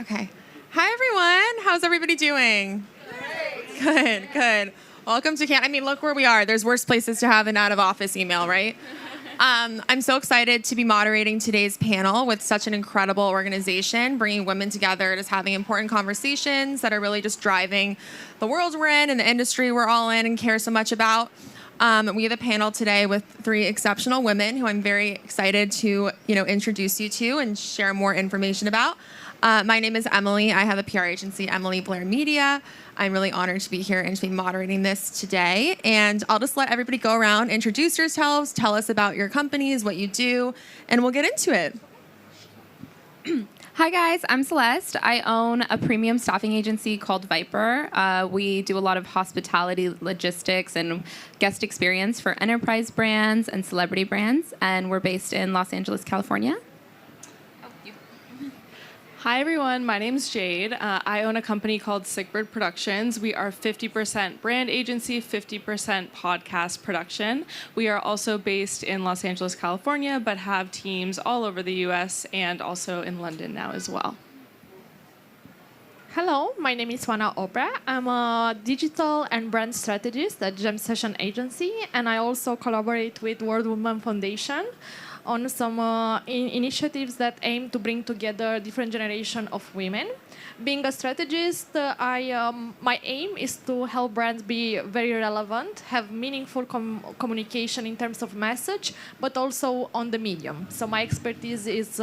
Okay. Hi, everyone. How's everybody doing? Great. Good. Welcome to Canada. I mean, look where we are. There's worse places to have an out-of-office email, right? I'm so excited to be moderating today's panel with such an incredible organization, bringing women together, just having important conversations that are really just driving the world we're in and the industry we're all in and care so much about. We have a panel today with three exceptional women who I'm very excited to, introduce you to and share more information about. My name is Emilie. I have a PR agency, Emilie, Blair Media. I'm really honored to be here and to be moderating this today. And I'll just let everybody go around, introduce yourselves, tell us about your companies, what you do, and we'll get into it. Hi, guys. I'm Celeste. I own a premium staffing agency called Viper. We do a lot of hospitality, logistics, and guest experience for enterprise brands and celebrity brands. And we're based in Los Angeles, California. Hi, everyone. My name's Jade. I own a company called Sickbird Productions. We are 50% brand agency, 50% podcast production. We are also based in Los Angeles, California, but have teams all over the U.S. and also in London now as well. Hello, my name is Juana Opera. I'm a digital and brand strategist at Gem Session Agency, and I also collaborate with World Women Foundation on some initiatives that aim to bring together different generation of women. Being a strategist, my aim is to help brands be very relevant, have meaningful communication in terms of message, but also on the medium. So my expertise is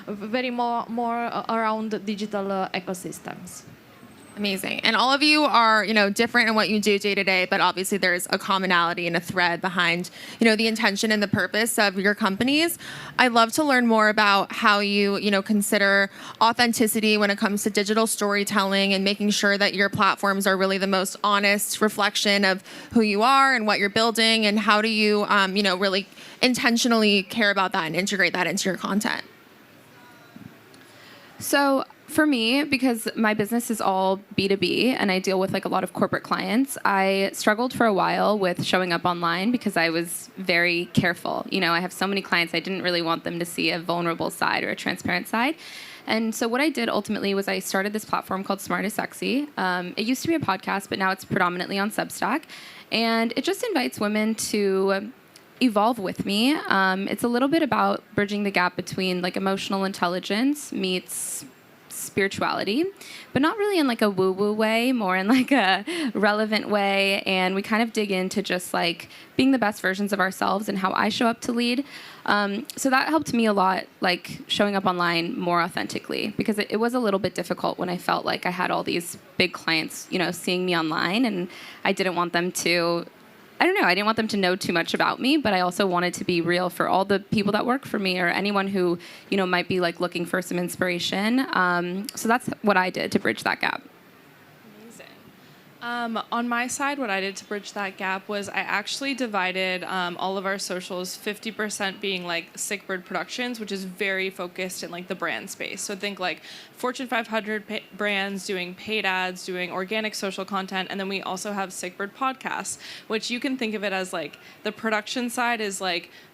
very more around digital ecosystems. Amazing. And all of you are, different in what you do day to day, but obviously there's a commonality and a thread behind, the intention and the purpose of your companies. I'd love to learn more about how you, consider authenticity when it comes to digital storytelling and making sure that your platforms are really the most honest reflection of who you are and what you're building, and how do you, really intentionally care about that and integrate that into your content. So for me, because my business is all B2B and I deal with a lot of corporate clients, I struggled for a while with showing up online because I was very careful. I have so many clients, I didn't really want them to see a vulnerable side or a transparent side. And so what I did ultimately was I started this platform called Smart is Sexy. It used to be a podcast, but now it's predominantly on Substack. And it just invites women to evolve with me. It's a little bit about bridging the gap between emotional intelligence meets spirituality, but not really in a woo-woo way, more in a relevant way. And we kind of dig into just being the best versions of ourselves and how I show up to lead. So that helped me a lot, showing up online more authentically, because it was a little bit difficult when I felt like I had all these big clients, seeing me online, and I didn't want them to I didn't want them to know too much about me, but I also wanted to be real for all the people that work for me or anyone who, might be looking for some inspiration. So that's what I did to bridge that gap. On my side, what I did to bridge that gap was I actually divided all of our socials, 50% being Sickbird Productions, which is very focused in the brand space. So think Fortune 500 brands doing paid ads, doing organic social content, and then we also have Sickbird Podcasts, which you can think of it as the production side is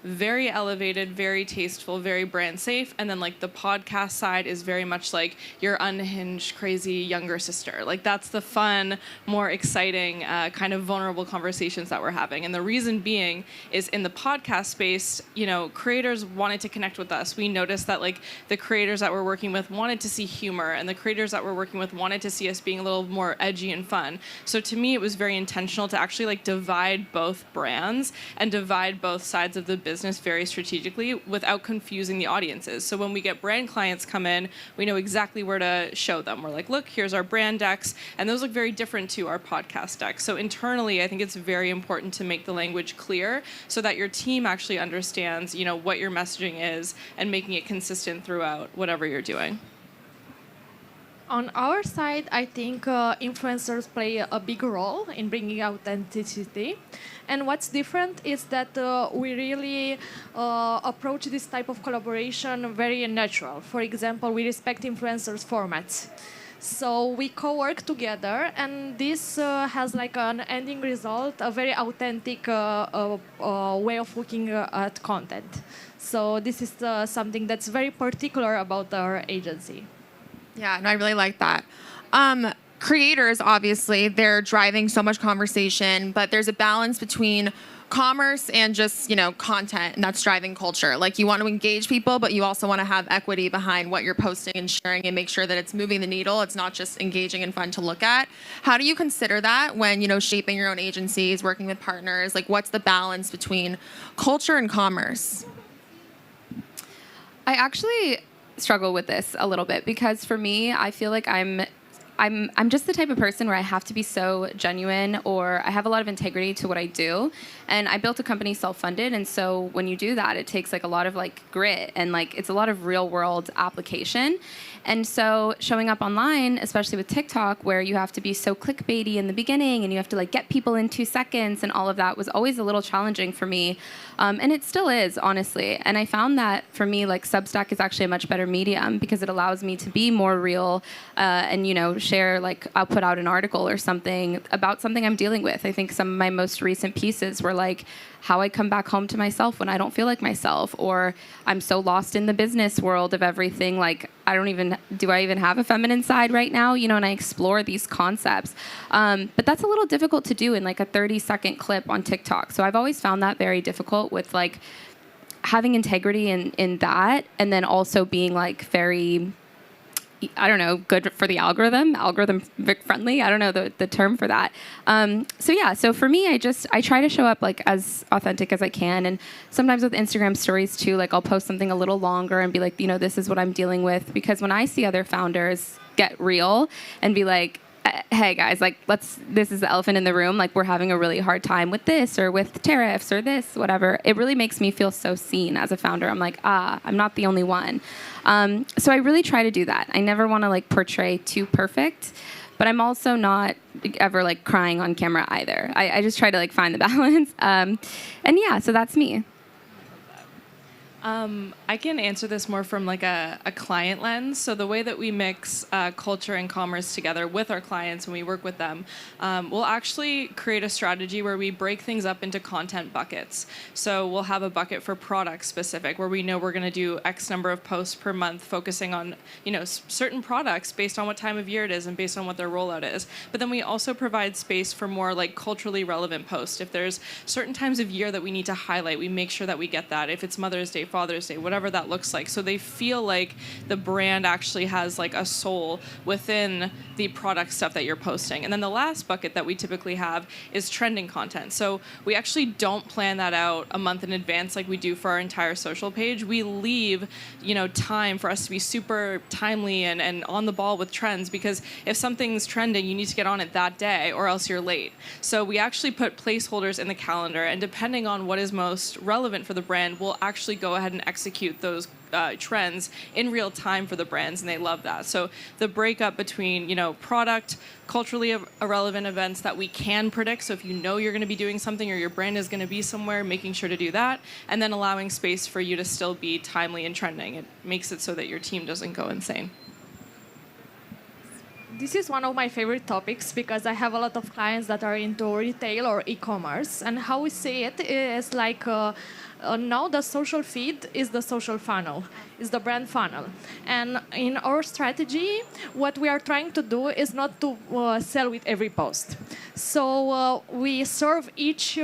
very elevated, very tasteful, very brand safe, and then the podcast side is very much your unhinged, crazy younger sister. That's the fun, more exciting, kind of vulnerable conversations that we're having. And the reason being is in the podcast space, creators wanted to connect with us. We noticed that the creators that we're working with wanted to see humor, and the creators that we're working with wanted to see us being a little more edgy and fun. So to me, it was very intentional to actually divide both brands and divide both sides of the business very strategically without confusing the audiences. So when we get brand clients come in, we know exactly where to show them. We're look, here's our brand decks, and those look very different to our podcast decks. So internally, I think it's very important to make the language clear so that your team actually understands, what your messaging is and making it consistent throughout whatever you're doing. On our side, I think influencers play a big role in bringing authenticity. And what's different is that we really approach this type of collaboration very natural. For example, we respect influencers' formats. So we co-work together, and this has an ending result, a very authentic way of looking at content. So this is something that's very particular about our agency. Yeah, no, I really like that. Creators, obviously, they're driving so much conversation, but there's a balance between commerce and just, content, and that's driving culture. Like, you want to engage people, but you also want to have equity behind what you're posting and sharing and make sure that it's moving the needle. It's not just engaging and fun to look at. How do you consider that when, shaping your own agencies, working with partners? Like, what's the balance between culture and commerce? I actually struggle with this a little bit because for me, I feel like I'm just the type of person where I have to be so genuine, or I have a lot of integrity to what I do. And I built a company self-funded, and so when you do that, it takes like a lot of like grit and like it's a lot of real world application. And so showing up online, especially with TikTok, where you have to be so clickbaity in the beginning and you have to like get people in 2 seconds and all of that was always a little challenging for me. And it still is, honestly. And I found that for me, like Substack is actually a much better medium because it allows me to be more real and, share, like I'll put out an article or something about something I'm dealing with. I think some of my most recent pieces were like how I come back home to myself when I don't feel like myself, or I'm so lost in the business world of everything. Like, do I even have a feminine side right now? And I explore these concepts. But that's a little difficult to do in like a 30-second clip on TikTok. So I've always found that very difficult with like having integrity in that, and then also being like very, I don't know, good for the algorithm friendly. I don't know the term for that. So for me, I try to show up like as authentic as I can. And sometimes with Instagram stories too, like I'll post something a little longer and be like, this is what I'm dealing with. Because when I see other founders get real and be like, hey guys, like this is the elephant in the room. Like we're having a really hard time with this or with tariffs or this, whatever. It really makes me feel so seen as a founder. I'm like, I'm not the only one. So I really try to do that. I never want to like portray too perfect, but I'm also not ever like crying on camera either. I just try to like find the balance. So that's me. I can answer this more from like a client lens. So the way that we mix culture and commerce together with our clients when we work with them, we'll actually create a strategy where we break things up into content buckets. So we'll have a bucket for product specific where we know we're going to do X number of posts per month focusing on, certain products based on what time of year it is and based on what their rollout is. But then we also provide space for more like culturally relevant posts. If there's certain times of year that we need to highlight, we make sure that we get that. If it's Mother's Day, Father's Day, whatever that looks like. So they feel like the brand actually has like a soul within the product stuff that you're posting. And then the last bucket that we typically have is trending content. So we actually don't plan that out a month in advance like we do for our entire social page. We leave, time for us to be super timely and on the ball with trends, because if something's trending, you need to get on it that day or else you're late. So we actually put placeholders in the calendar, and depending on what is most relevant for the brand, we'll actually go ahead and execute those trends in real time for the brands, and they love that. So the breakup between, product, culturally irrelevant events that we can predict. So if you're going to be doing something or your brand is going to be somewhere, making sure to do that, and then allowing space for you to still be timely and trending. It makes it so that your team doesn't go insane. This is one of my favorite topics because I have a lot of clients that are into retail or e-commerce, and how we see it is like now the social feed is the social funnel, is the brand funnel. And in our strategy, what we are trying to do is not to sell with every post. So we serve each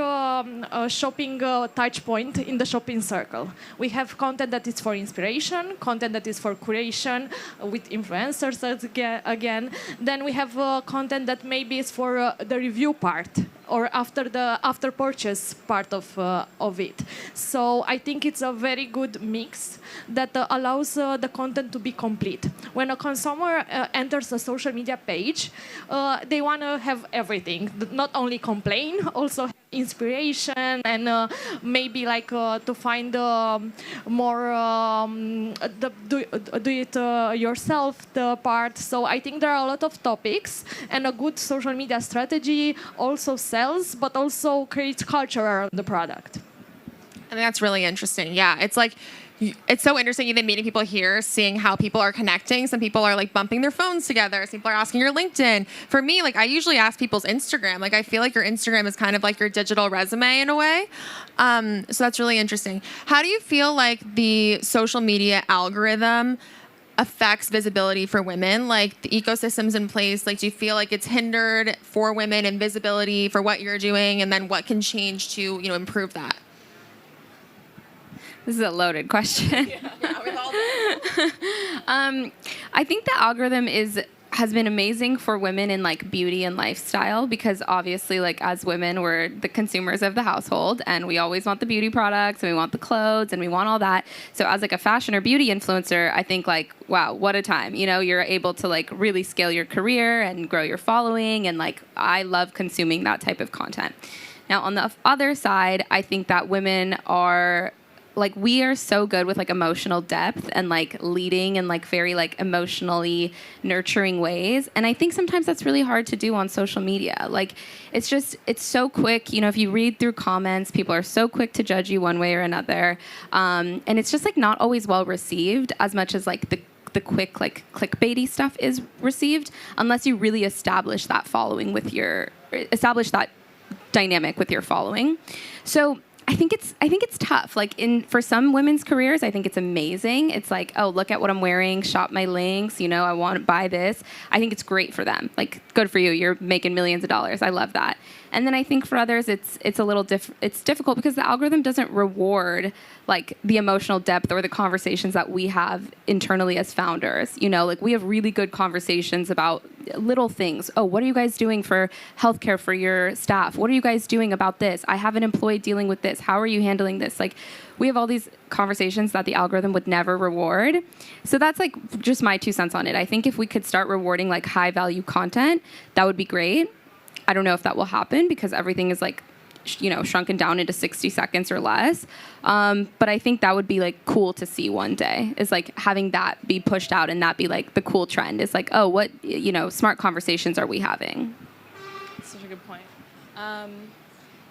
shopping touch point in the shopping circle. We have content that is for inspiration, content that is for curation with influencers again. Then we have content that maybe is for the review part or after purchase part of it. So I think it's a very good mix that allows the content to be complete. When a consumer enters a social media page, they want to have everything, not only complain, also inspiration, and maybe like to find more do it yourself the part. So I think there are a lot of topics, and a good social media strategy also sells, but also creates culture around the product. I think that's really interesting. Yeah, it's so interesting even meeting people here, seeing how people are connecting. Some people are like bumping their phones together. Some people are asking your LinkedIn. For me, like I usually ask people's Instagram. Like I feel like your Instagram is kind of like your digital resume in a way. So that's really interesting. How do you feel like the social media algorithm affects visibility for women? Like the ecosystems in place, like do you feel like it's hindered for women and visibility for what you're doing, and then what can change to, you know, improve that? This is a loaded question. With all I think the algorithm has been amazing for women in like beauty and lifestyle, because obviously like as women we're the consumers of the household and we always want the beauty products and we want the clothes and we want all that. So as like a fashion or beauty influencer, I think like, wow, what a time. You know, you're able to like really scale your career and grow your following, and like I love consuming that type of content. Now on the other side, I think that women are like, we are so good with like emotional depth and like leading in like very like emotionally nurturing ways. And I think sometimes that's really hard to do on social media. Like it's so quick. You know, if you read through comments, people are so quick to judge you one way or another. And it's just like not always well received as much as like the quick like clickbaity stuff is received, unless you really establish that dynamic with your following. So I think it's tough. Like for some women's careers, I think it's amazing. It's like, oh, look at what I'm wearing, shop my links, you know, I want to buy this. I think it's great for them. Like, good for you. You're making millions of dollars. I love that. And then I think for others, it's a little it's difficult because the algorithm doesn't reward like the emotional depth or the conversations that we have internally as founders. You know, like we have really good conversations about little things. Oh, what are you guys doing for healthcare for your staff? What are you guys doing about this? I have an employee dealing with this. How are you handling this? Like, we have all these conversations that the algorithm would never reward. So that's like just my 2 cents on it. I think if we could start rewarding like high value content, that would be great. I don't know if that will happen because everything is like, you know, shrunken down into 60 seconds or less. But I think that would be like cool to see one day, is like having that be pushed out and that be like the cool trend. Is like, oh, what, you know, smart conversations are we having? That's such a good point.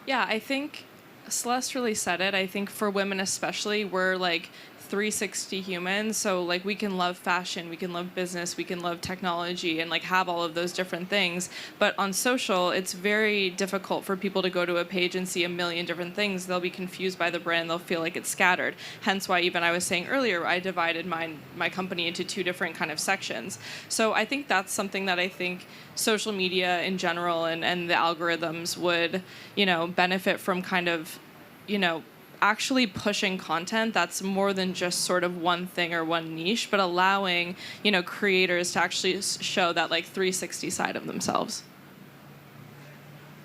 Yeah, I think Celeste really said it. I think for women especially, we're like 360 humans. So like we can love fashion, we can love business, we can love technology, and like have all of those different things. But on social, it's very difficult for people to go to a page and see a million different things. They'll be confused by the brand. They'll feel like it's scattered. Hence why even I was saying earlier, I divided my company into 2 different kind of sections. So I think that's something that I think social media in general and the algorithms would, you know, benefit from kind of, you know, actually pushing content that's more than just sort of one thing or one niche, but allowing, you know, creators to actually show that like 360 side of themselves.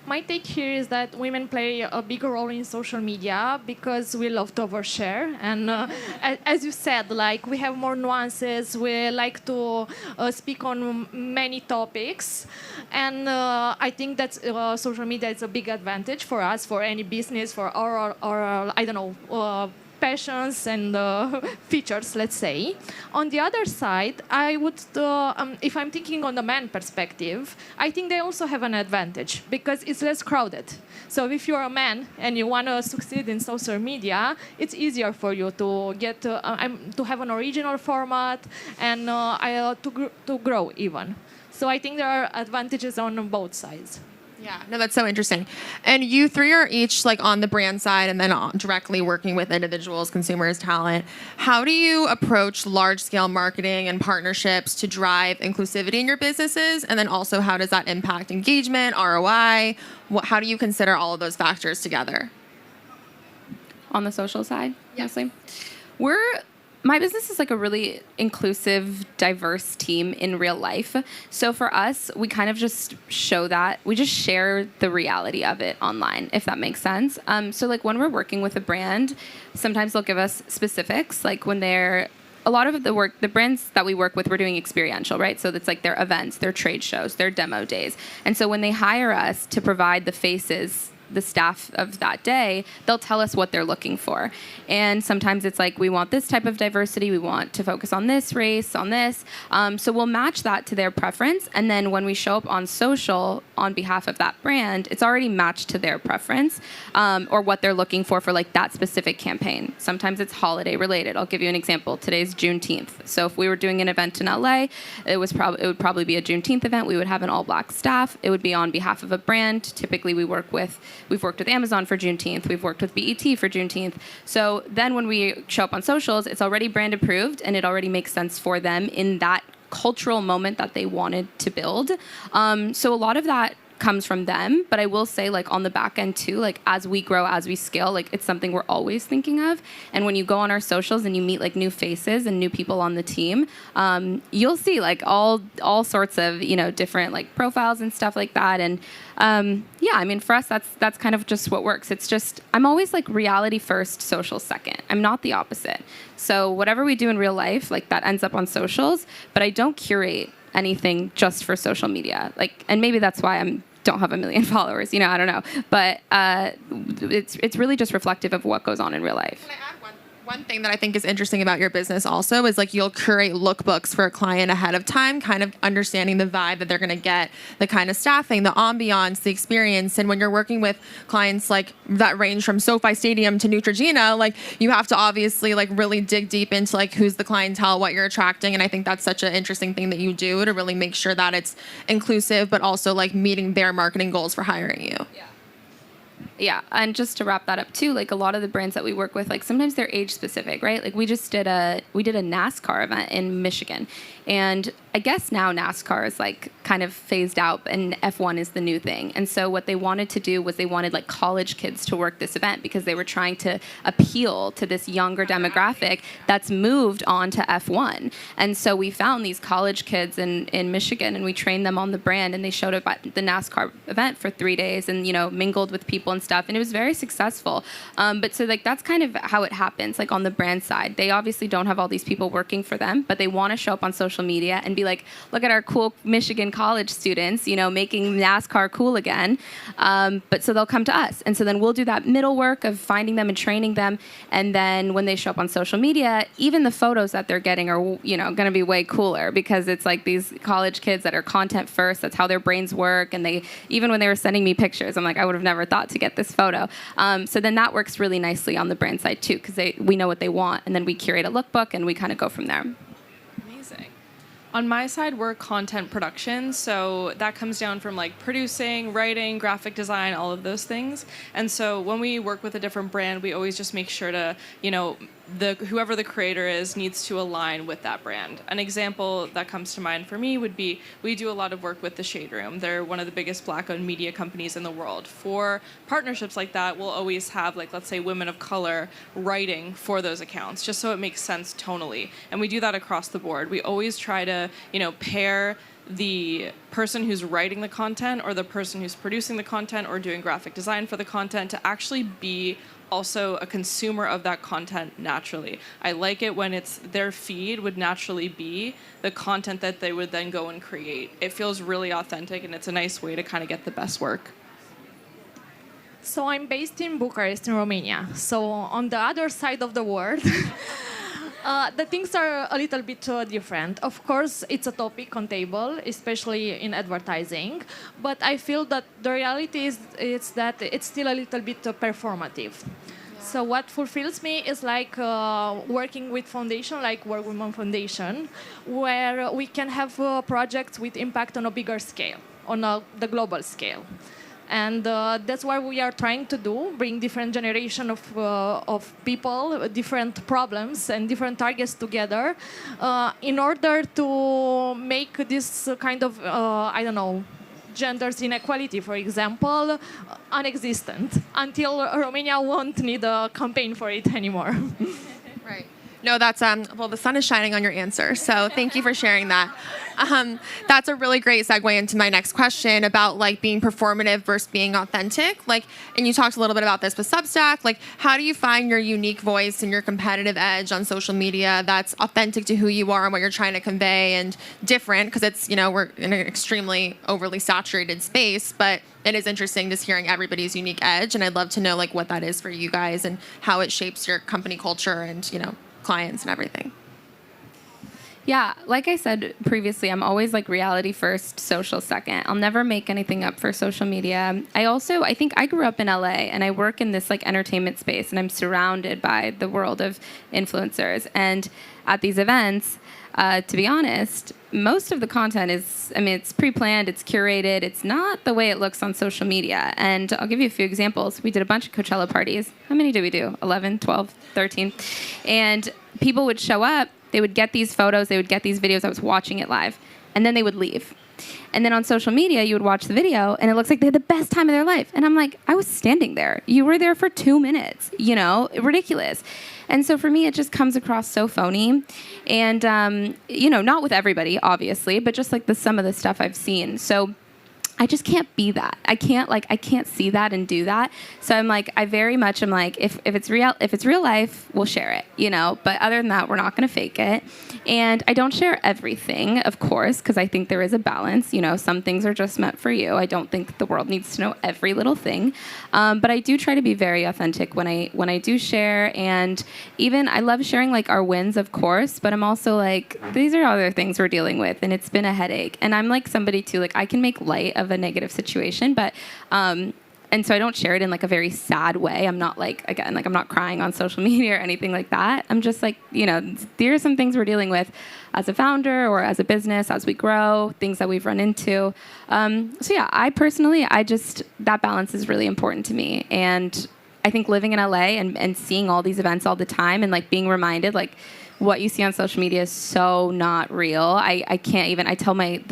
My take here is that women play a bigger role in social media because we love to overshare. And as you said, like we have more nuances. We like to speak on many topics. And I think that social media is a big advantage for us, for any business, for our I don't know, passions and features, let's say. On the other side, I would, if I'm thinking on the man perspective, I think they also have an advantage because it's less crowded. So if you're a man and you want to succeed in social media, it's easier for you to get to have an original format and to grow even. So I think there are advantages on both sides. Yeah, no, that's so interesting. And you 3 are each like on the brand side and then directly working with individuals, consumers, talent. How do you approach large scale marketing and partnerships to drive inclusivity in your businesses? And then also, how does that impact engagement, ROI? How do you consider all of those factors together? On the social side, mostly. My business is like a really inclusive, diverse team in real life. So for us, we kind of just show that. We just share the reality of it online, if that makes sense. So like when we're working with a brand, sometimes they'll give us specifics. Like when a lot of the brands that we work with, we're doing experiential, right? So it's like their events, their trade shows, their demo days. And so when they hire us to provide the faces, the staff of that day, they'll tell us what they're looking for. And sometimes it's like, we want this type of diversity, we want to focus on this race, on this. So we'll match that to their preference. And then when we show up on social on behalf of that brand, it's already matched to their preference or what they're looking for like that specific campaign. Sometimes it's holiday related. I'll give you an example. Today's Juneteenth. So if we were doing an event in LA, it would probably be a Juneteenth event. We would have an all black staff. It would be on behalf of a brand. Typically we work with we've worked with Amazon for Juneteenth, we've worked with BET for Juneteenth. So then when we show up on socials, it's already brand approved and it already makes sense for them in that cultural moment that they wanted to build. So a lot of that comes from them, but I will say, like, on the back end too, like, as we grow, as we scale, like, it's something we're always thinking of. And when you go on our socials and you meet like new faces and new people on the team, you'll see like all sorts of, you know, different like profiles and stuff like that. And yeah, I mean, for us, that's kind of just what works. It's just, I'm always like reality first, social second. I'm not the opposite. So whatever we do in real life, like, that ends up on socials, but I don't curate anything just for social media. Like, and maybe that's why I don't have 1 million followers, you know, I don't know. But it's really just reflective of what goes on in real life. Can I add one thing that I think is interesting about your business also is, like, you'll curate lookbooks for a client ahead of time, kind of understanding the vibe that they're going to get, the kind of staffing, the ambiance, the experience. And when you're working with clients like that range from SoFi Stadium to Neutrogena, like, you have to obviously like really dig deep into like who's the clientele, what you're attracting. And I think that's such an interesting thing that you do to really make sure that it's inclusive, but also like meeting their marketing goals for hiring you. Yeah, and just to wrap that up too, like, a lot of the brands that we work with, like, sometimes they're age specific, right? Like, we did a NASCAR event in Michigan, and I guess now NASCAR is like kind of phased out and F1 is the new thing. And so what they wanted to do was they wanted like college kids to work this event because they were trying to appeal to this younger demographic that's moved on to F1. And so we found these college kids in Michigan and we trained them on the brand, and they showed up at the NASCAR event for 3 days and, you know, mingled with people and stuff. And it was very successful. But so like that's kind of how it happens, like on the brand side. They obviously don't have all these people working for them, but they want to show up on social media and be like, look at our cool Michigan college students, you know, making NASCAR cool again. But so they'll come to us. And so then we'll do that middle work of finding them and training them. And then when they show up on social media, even the photos that they're getting are, you know, going to be way cooler because it's like these college kids that are content first. That's how their brains work. And they, even when they were sending me pictures, I'm like, I would have never thought to get this photo. So then that works really nicely on the brand side too, because we know what they want. And then we curate a lookbook and we kind of go from there. On my side, we're content production, so that comes down from like producing, writing, graphic design, all of those things. And so when we work with a different brand, we always just make sure to, you know, whoever the creator is needs to align with that brand. An example that comes to mind for me would be, we do a lot of work with the Shade Room. They're one of the biggest Black-owned media companies in the world. For partnerships like that, we'll always have, like, let's say, women of color writing for those accounts, just so it makes sense tonally. And we do that across the board. We always try to, you know, pair the person who's writing the content or the person who's producing the content or doing graphic design for the content to actually be also a consumer of that content naturally. I like it when it's their feed would naturally be the content that they would then go and create. It feels really authentic and it's a nice way to kind of get the best work. So I'm based in Bucharest, in Romania. So on the other side of the world, the things are a little bit different. Of course, it's a topic on table, especially in advertising. But I feel that the reality is that it's still a little bit performative. So what fulfills me is like working with foundation, like World Women Foundation, where we can have projects with impact on a bigger scale, on the global scale. And that's what we are trying to do, bring different generation of people, different problems and different targets together in order to make this kind of, I don't know, genders inequality, for example, unexistent until Romania won't need a campaign for it anymore. Right. No, that's, well, the sun is shining on your answer, so thank you for sharing that. That's a really great segue into my next question about like being performative versus being authentic. Like, and you talked a little bit about this with Substack. Like, how do you find your unique voice and your competitive edge on social media that's authentic to who you are and what you're trying to convey and different? Because it's, you know, we're in an extremely overly saturated space, but it is interesting just hearing everybody's unique edge. And I'd love to know like what that is for you guys and how it shapes your company culture and, you know, clients and everything. Yeah, like I said previously, I'm always like reality first, social second. I'll never make anything up for social media. I think I grew up in LA and I work in this like entertainment space and I'm surrounded by the world of influencers. And at these events, to be honest, most of the content is, I mean, it's pre-planned, it's curated, it's not the way it looks on social media. And I'll give you a few examples. We did a bunch of Coachella parties. How many did we do? 11, 12, 13? And people would show up, they would get these photos, they would get these videos. I was watching it live. And then they would leave. And then on social media, you would watch the video, and it looks like they had the best time of their life. And I'm like, I was standing there. You were there for 2 minutes, you know, ridiculous. And so for me, it just comes across so phony. And, you know, not with everybody, obviously, but just like some of the stuff I've seen. So I just can't be that. I can't see that and do that. So I'm like, I very much am like, if it's real life, we'll share it, you know. But other than that, we're not going to fake it. And I don't share everything, of course, because I think there is a balance. You know, some things are just meant for you. I don't think the world needs to know every little thing. But I do try to be very authentic when I do share. And even I love sharing like our wins, of course. But I'm also like, these are other things we're dealing with, and it's been a headache. And I'm like somebody too, like I can make light of a negative situation, but and so I don't share it in like a very sad way. I'm not like, again, like I'm not crying on social media or anything like that. I'm just like, you know, there are some things we're dealing with as a founder or as a business as we grow, things that we've run into. So yeah, I personally, that balance is really important to me. And I think living in LA and seeing all these events all the time and like being reminded like what you see on social media is so not real. I can't even, I tell my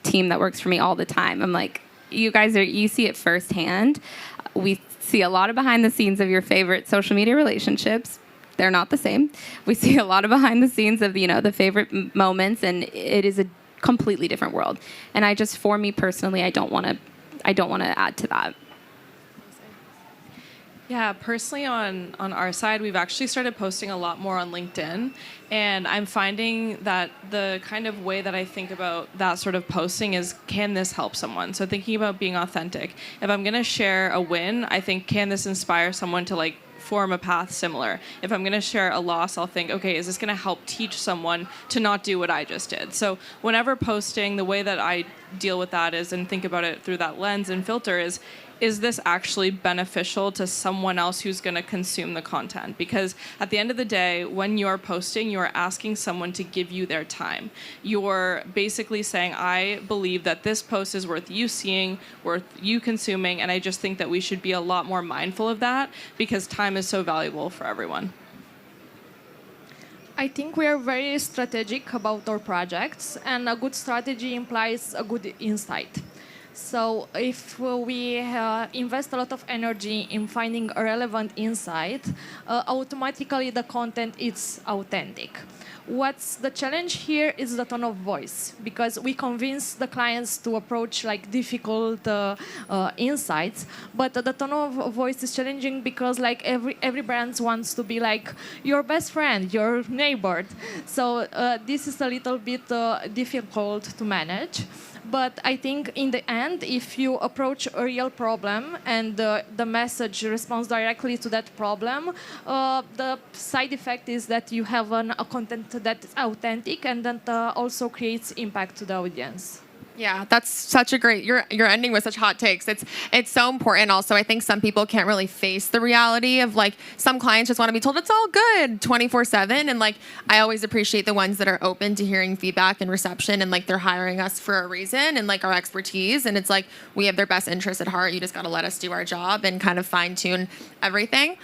team that works for me all the time. I'm like, you see it firsthand. We see a lot of behind the scenes of your favorite social media relationships. They're not the same. We see a lot of behind the scenes of, you know, the favorite moments, and it is a completely different world. And I just, for me personally, I don't want to add to that. Yeah, personally on our side, we've actually started posting a lot more on LinkedIn. And I'm finding that the kind of way that I think about that sort of posting is, can this help someone? So thinking about being authentic. If I'm going to share a win, I think, can this inspire someone to like form a path similar? If I'm going to share a loss, I'll think, okay, is this going to help teach someone to not do what I just did? So whenever posting, the way that I deal with that is, and think about it through that lens and filter is this actually beneficial to someone else who's going to consume the content? Because at the end of the day, when you're posting, you're asking someone to give you their time. You're basically saying, I believe that this post is worth you seeing, worth you consuming, and I just think that we should be a lot more mindful of that because time is so valuable for everyone. I think we are very strategic about our projects, and a good strategy implies a good insight. So if we invest a lot of energy in finding a relevant insight, automatically the content is authentic. What's the challenge here is the tone of voice, because we convince the clients to approach like difficult insights, but the tone of voice is challenging because like every brand wants to be like your best friend, your neighbor. So this is a little bit difficult to manage. But I think in the end, if you approach a real problem and the message responds directly to that problem, the side effect is that you have a content that is authentic and that also creates impact to the audience. Yeah, that's such a great, you're ending with such hot takes. It's so important. Also, I think some people can't really face the reality of like, some clients just want to be told it's all good 24/7. And like, I always appreciate the ones that are open to hearing feedback and reception, and like they're hiring us for a reason and like our expertise. And it's like, we have their best interest at heart. You just got to let us do our job and kind of fine tune everything.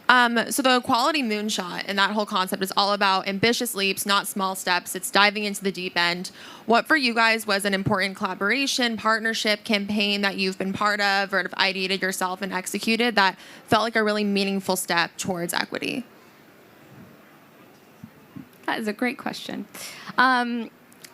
So the quality moonshot and that whole concept is all about ambitious leaps, not small steps. It's diving into the deep end. What for you guys was an important collaboration, partnership, campaign that you've been part of or have ideated yourself and executed that felt like a really meaningful step towards equity? That is a great question.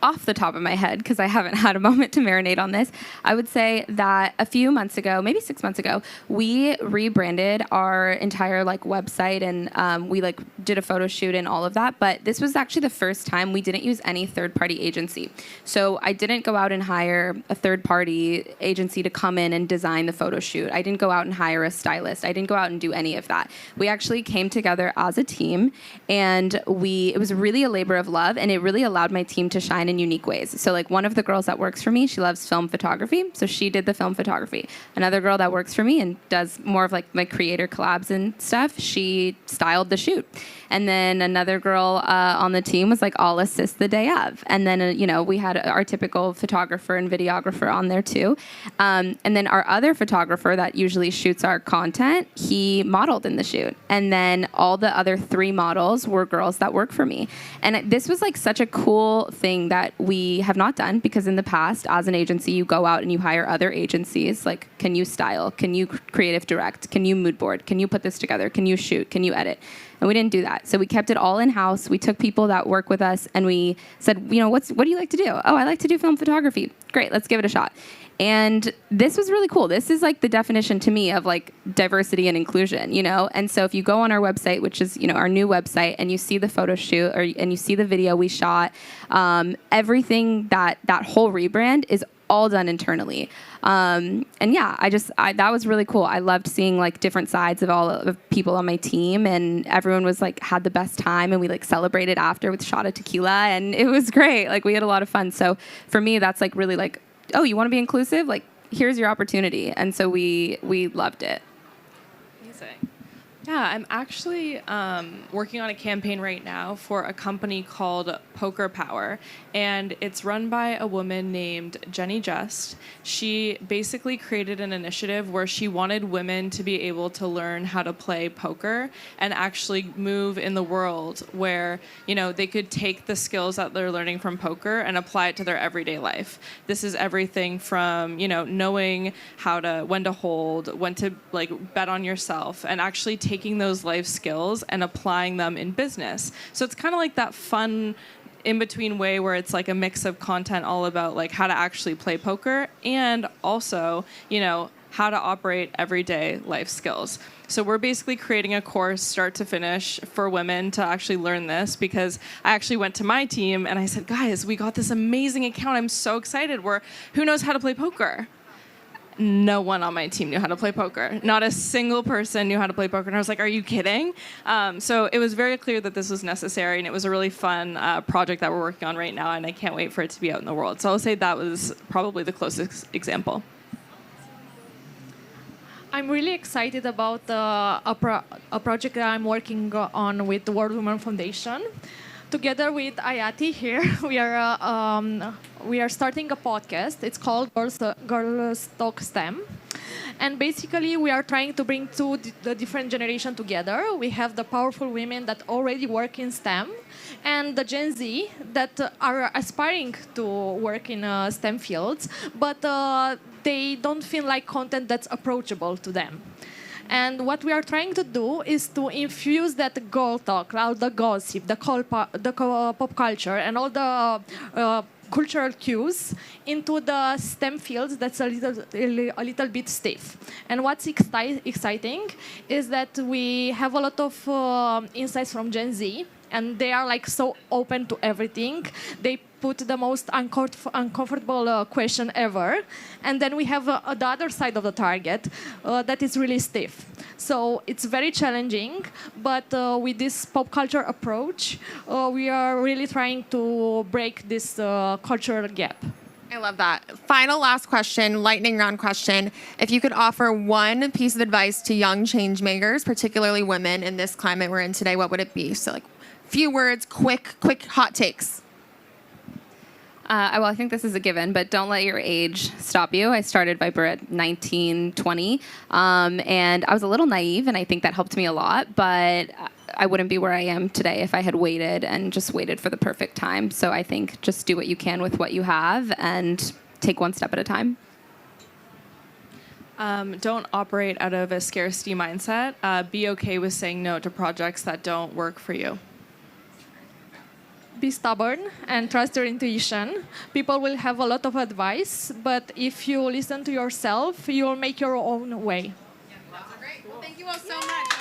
Off the top of my head, because I haven't had a moment to marinate on this, I would say that a few months ago, maybe 6 months ago, we rebranded our entire like website, and we like did a photo shoot and all of that. But this was actually the first time we didn't use any third-party agency. So I didn't go out and hire a third-party agency to come in and design the photo shoot. I didn't go out and hire a stylist. I didn't go out and do any of that. We actually came together as a team, and it was really a labor of love, and it really allowed my team to shine shine in unique ways. So like one of the girls that works for me, she loves film photography. So she did the film photography. Another girl that works for me and does more of like my creator collabs and stuff, she styled the shoot. And then another girl on the team was like, I'll assist the day of. And then, we had our typical photographer and videographer on there too. And then our other photographer that usually shoots our content, he modeled in the shoot. And then all the other 3 models were girls that work for me. And this was like such a cool thing that we have not done, because in the past, as an agency, you go out and you hire other agencies. Like, can you style? Can you creative direct? Can you mood board? Can you put this together? Can you shoot? Can you edit? And we didn't do that. So we kept it all in-house. We took people that work with us and we said, what do you like to do? Oh, I like to do film photography. Great, let's give it a shot. And this was really cool. This is like the definition to me of like diversity and inclusion, And so if you go on our website, which is, our new website, and you see the photo shoot and you see the video we shot, everything that whole rebrand is all done internally. And yeah, that was really cool. I loved seeing like different sides of all of people on my team, and everyone was like, had the best time, and we like celebrated after with a shot of tequila, and it was great. Like we had a lot of fun. So for me, that's like really like, oh, you want to be inclusive? Like, here's your opportunity. And so we loved it. Amazing. Yeah, I'm actually working on a campaign right now for a company called Poker Power, and it's run by a woman named Jenny Just. She basically created an initiative where she wanted women to be able to learn how to play poker and actually move in the world where, they could take the skills that they're learning from poker and apply it to their everyday life. This is everything from, knowing when to hold, when to like bet on yourself, and actually taking those life skills and applying them in business. So it's kind of like that fun in-between way where it's like a mix of content all about like how to actually play poker and also, how to operate everyday life skills. So we're basically creating a course start to finish for women to actually learn this, because I actually went to my team and I said, guys, we got this amazing account. I'm so excited. Who knows how to play poker? No one on my team knew how to play poker. Not a single person knew how to play poker. And I was like, are you kidding? So it was very clear that this was necessary, and it was a really fun project that we're working on right now, and I can't wait for it to be out in the world. So I'll say that was probably the closest example. I'm really excited about a project that I'm working on with the World Women Foundation. Together with Ayati here, we are starting a podcast. It's called Girls Talk STEM. And basically, we are trying to bring the different generation together. We have the powerful women that already work in STEM, and the Gen Z that are aspiring to work in STEM fields, but they don't feel like content that's approachable to them. And what we are trying to do is to infuse that girl talk, all the gossip, the pop culture, and all the cultural cues into the STEM fields that's a little bit stiff. And what's exciting is that we have a lot of insights from Gen Z, and they are like so open to everything. They put the most uncomfortable question ever. And then we have the other side of the target that is really stiff. So it's very challenging, but with this pop culture approach, we are really trying to break this cultural gap. I love that. Final last question, lightning round question. If you could offer one piece of advice to young change makers, particularly women in this climate we're in today, what would it be? So like few words, quick hot takes. Well, I think this is a given, but don't let your age stop you. I started Viper at 19, 20, and I was a little naive, and I think that helped me a lot, but I wouldn't be where I am today if I had waited and just waited for the perfect time. So I think just do what you can with what you have and take one step at a time. Don't operate out of a scarcity mindset. Be okay with saying no to projects that don't work for you. Be stubborn and trust your intuition. People will have a lot of advice, but if you listen to yourself, you'll make your own way. Yeah, that's great. Well, thank you all so much.